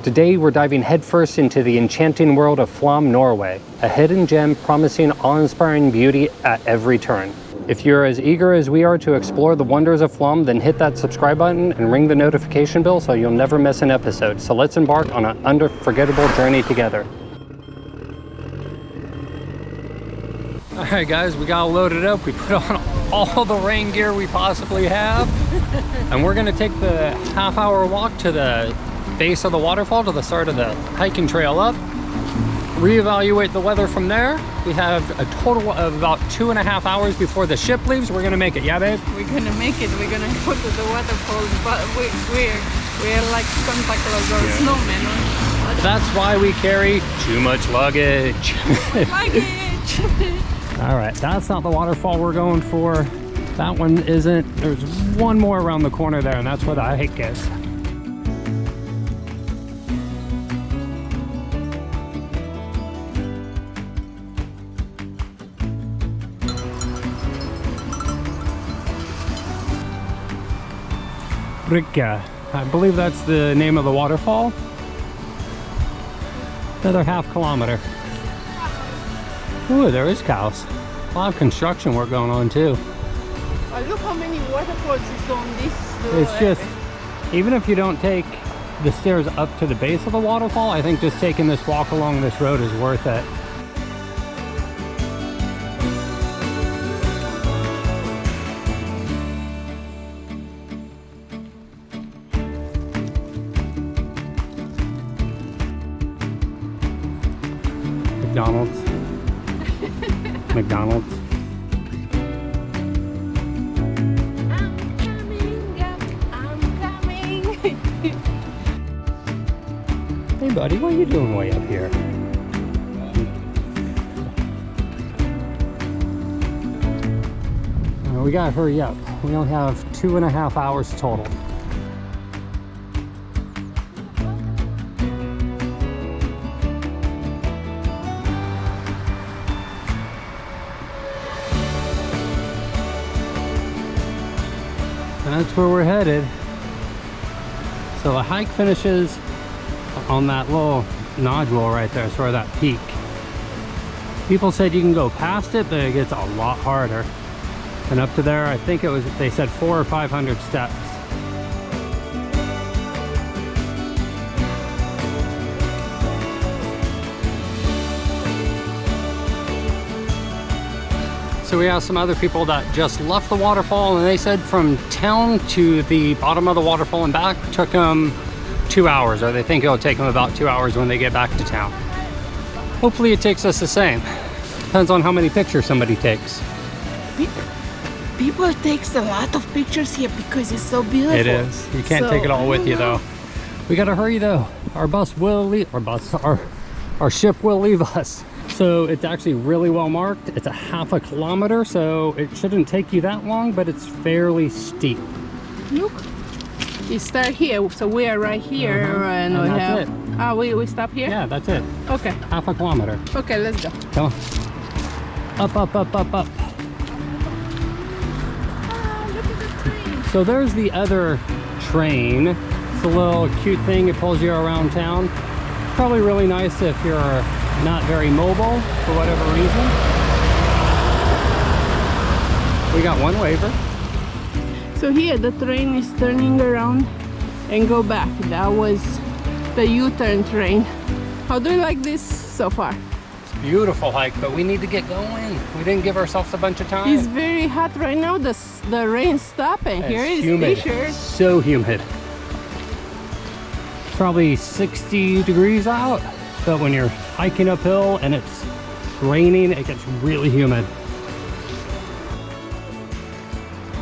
Today we're diving headfirst into the enchanting world of Flam, Norway, a hidden gem promising awe-inspiring beauty at every turn. If you're as eager as we are to explore the wonders of Flåm, then hit that subscribe button and ring the notification bell so you'll never miss an episode. So let's embark on an unforgettable journey together. All right guys, we got loaded up. We put on all the rain gear we possibly have. And we're gonna take the half-hour walk to the base of the waterfall, to the start of the hiking trail up. Reevaluate the weather from there. We have a total of about 2.5 hours before the ship leaves. We're gonna make it, yeah babe? We're gonna make it. We're gonna go to the waterfall, but we're like Santa Claus or snowman. That's why we carry too much luggage. Luggage! All right, that's not the waterfall we're going for. That one isn't. There's one more around the corner there, and that's where the hike is. Brekkefossen, I believe that's the name of the waterfall. Another half kilometer. Ooh, there is cows. A lot of construction work going on too. Look how many waterfalls is on this. It's just, even if you don't take the stairs up to the base of the waterfall, I think just taking this walk along this road is worth it. McDonald's. McDonald's. I'm coming. Hey buddy, what are you doing way up here? We gotta hurry up. We only have 2.5 hours total. That's where we're headed. So the hike finishes on that little nodule right there, sort of that peak. People said you can go past it, but it gets a lot harder. And up to there, I think it was, they said 400 or 500 steps. So we asked some other people that just left the waterfall, and they said from town to the bottom of the waterfall and back took them 2 hours, or they think it'll take them about 2 hours when they get back to town. Hopefully it takes us the same. Depends on how many pictures somebody takes. People takes a lot of pictures here because it's so beautiful. It is. You can't take it all with you though. We gotta hurry though. Our bus will leave, our ship will leave us. So it's actually really well marked. It's a half a kilometer, so it shouldn't take you that long, but it's fairly steep. Look, you start here, so we are right here, and we that's have. it. Ah, we stop here. Yeah, that's it. Okay. Half a kilometer. Okay, let's go. Come on. Up, up, up, up, up. Ah, look at the train. So there's the other train. It's a little cute thing. It pulls you around town. Probably really nice if you're not very mobile for whatever reason. We got one waiver. So here the train is turning around and go back. That was the U-turn train. How do you like this so far? It's a beautiful hike, but we need to get going. We didn't give ourselves a bunch of time. It's very hot right now. The rain stopped, and here is humid. t-shirt. So humid. Probably 60 degrees out, but when you're hiking uphill and it's raining, it gets really humid.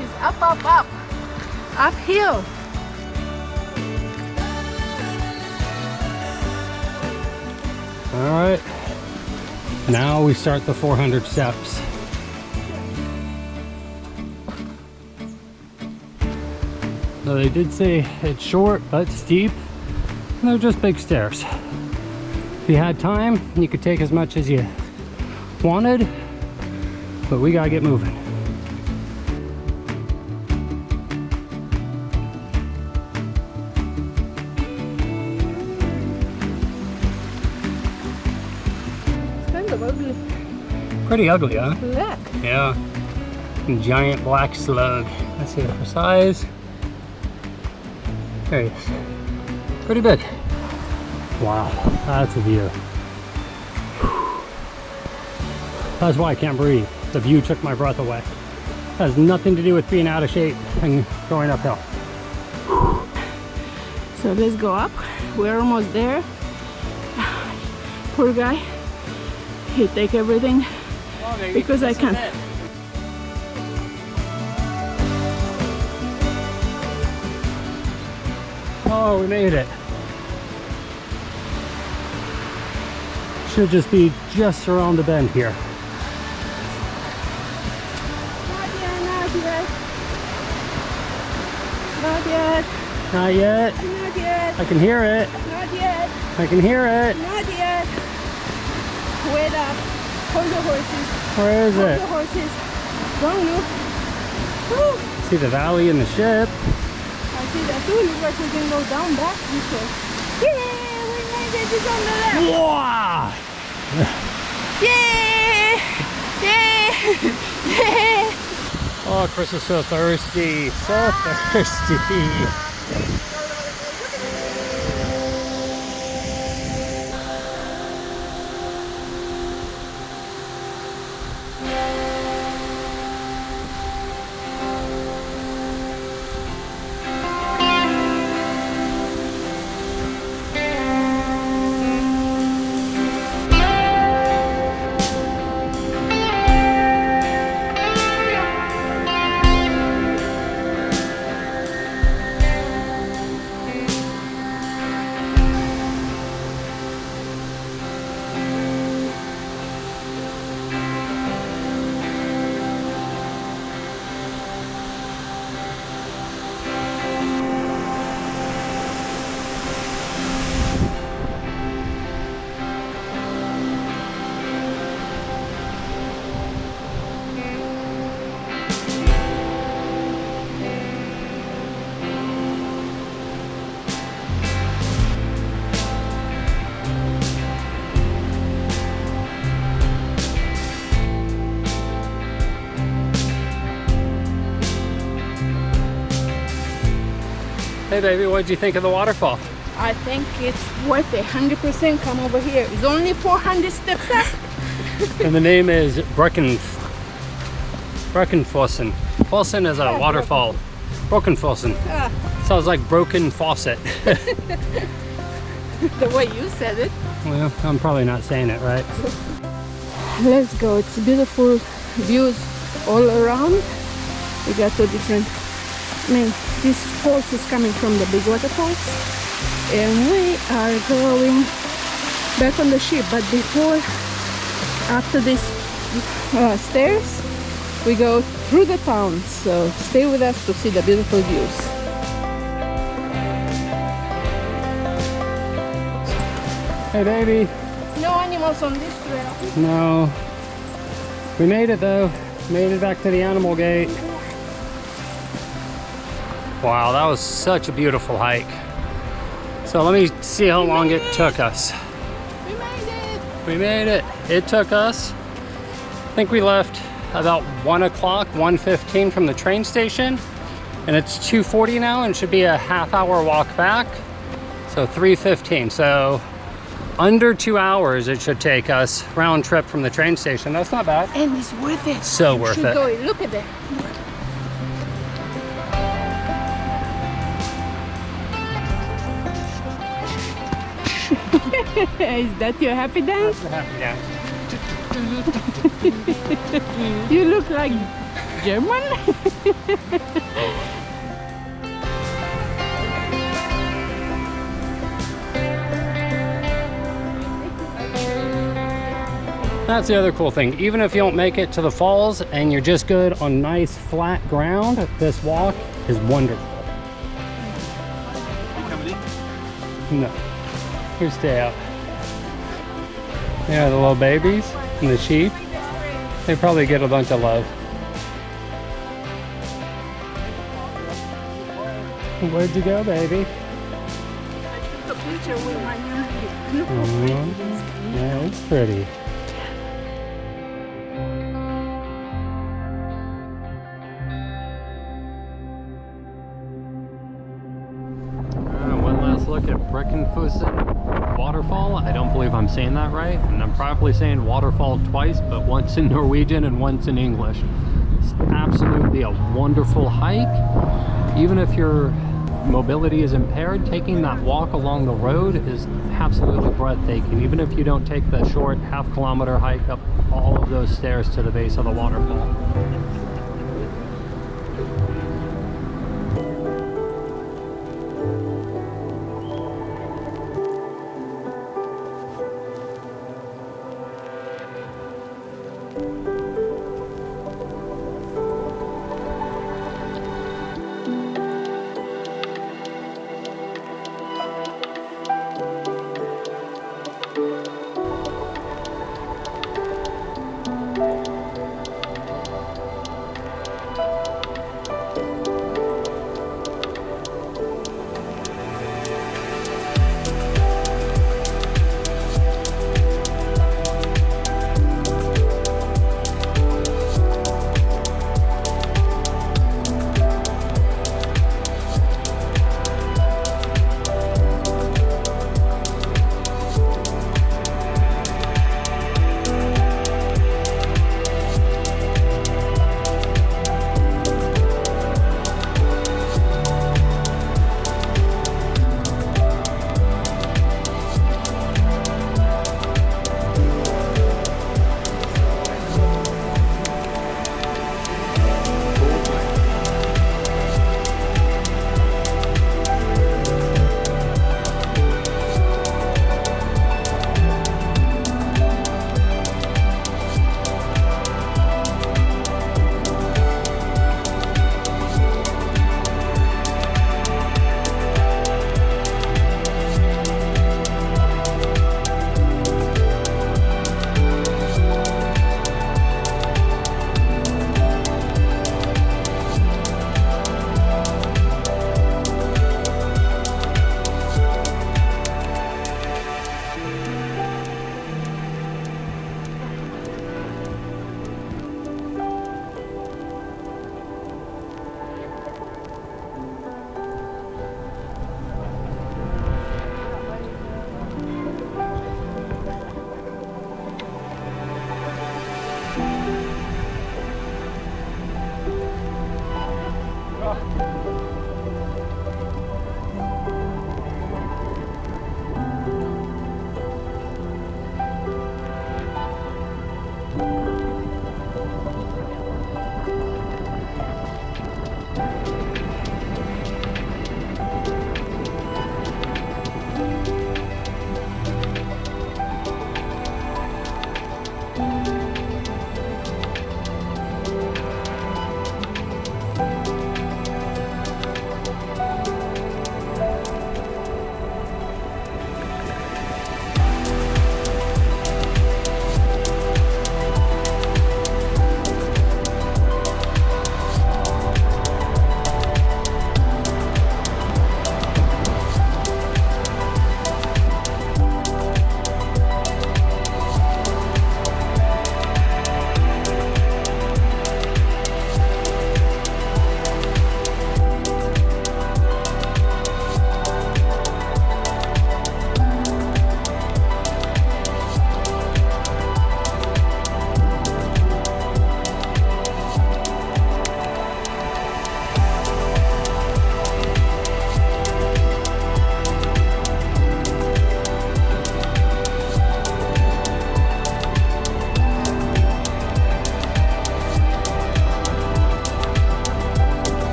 It's up, up, up. Uphill. All right, now we start the 400 steps. So they did say it's short but steep, and they're just big stairs. If you had time, you could take as much as you wanted, but we gotta get moving. of ugly. Pretty ugly, huh? Look. Yeah. Giant black slug. Let's see it for size. There he is. Pretty big. Wow, that's a view. That's why I can't breathe. The view took my breath away. Has nothing to do with being out of shape and going uphill. So let's go up. We're almost there. Poor guy. He take everything because I can't. Oh, we made it. Should just be just around the bend here. Not yet, not yet. Not yet. Not yet. Not yet. I can hear it. Not yet. I can hear it. Not yet. Wait up. Hold the horses. Where is Hold it? the horses. Don't look. Woo. See the valley and the ship. I see that too. Looks like we can go down back this way. Yeah, we made it. It's on the left. Wow! Yeah! Yeah! Yeah! Oh, Chris is so thirsty. So thirsty. Hey baby, what did you think of the waterfall? I think it's worth it. 100% come over here. It's only 400 steps up. And the name is Brekkefossen. Fossen is a waterfall. Brekkefossen. Sounds like broken faucet. The way you said it. Well, I'm probably not saying it right. Let's go. It's beautiful views all around. We got two different, this falls is coming from the big waterfalls, and we are going back on the ship. But before, after this stairs, we go through the town. So stay with us to see the beautiful views. Hey baby. No animals on this trail. No. We made it though. Made it back to the animal gate. Wow, that was such a beautiful hike. So let me see how long it took us. We made it! We made it. It took us, I think we left about 1 o'clock, 1:15 from the train station. And it's 2:40 now and should be a half-hour walk back. So 3:15. So under 2 hours it should take us round trip from the train station. That's not bad. And it's worth it. So worth it. Go. Look at that. Is that your happy dance? That's a happy dance. You look like German. That's the other cool thing. Even if you don't make it to the falls and you're just good on nice flat ground, this walk is wonderful. No. We stay out. Yeah, the little babies and the sheep. They probably get a bunch of love. Where'd you go, baby? I took a picture with my new. Yeah, it's pretty. Brekkefossen Waterfall. I don't believe I'm saying that right, and I'm probably saying waterfall twice, but once in Norwegian and once in English. It's absolutely a wonderful hike. Even if your mobility is impaired, taking that walk along the road is absolutely breathtaking, even if you don't take the short half-kilometer hike up all of those stairs to the base of the waterfall.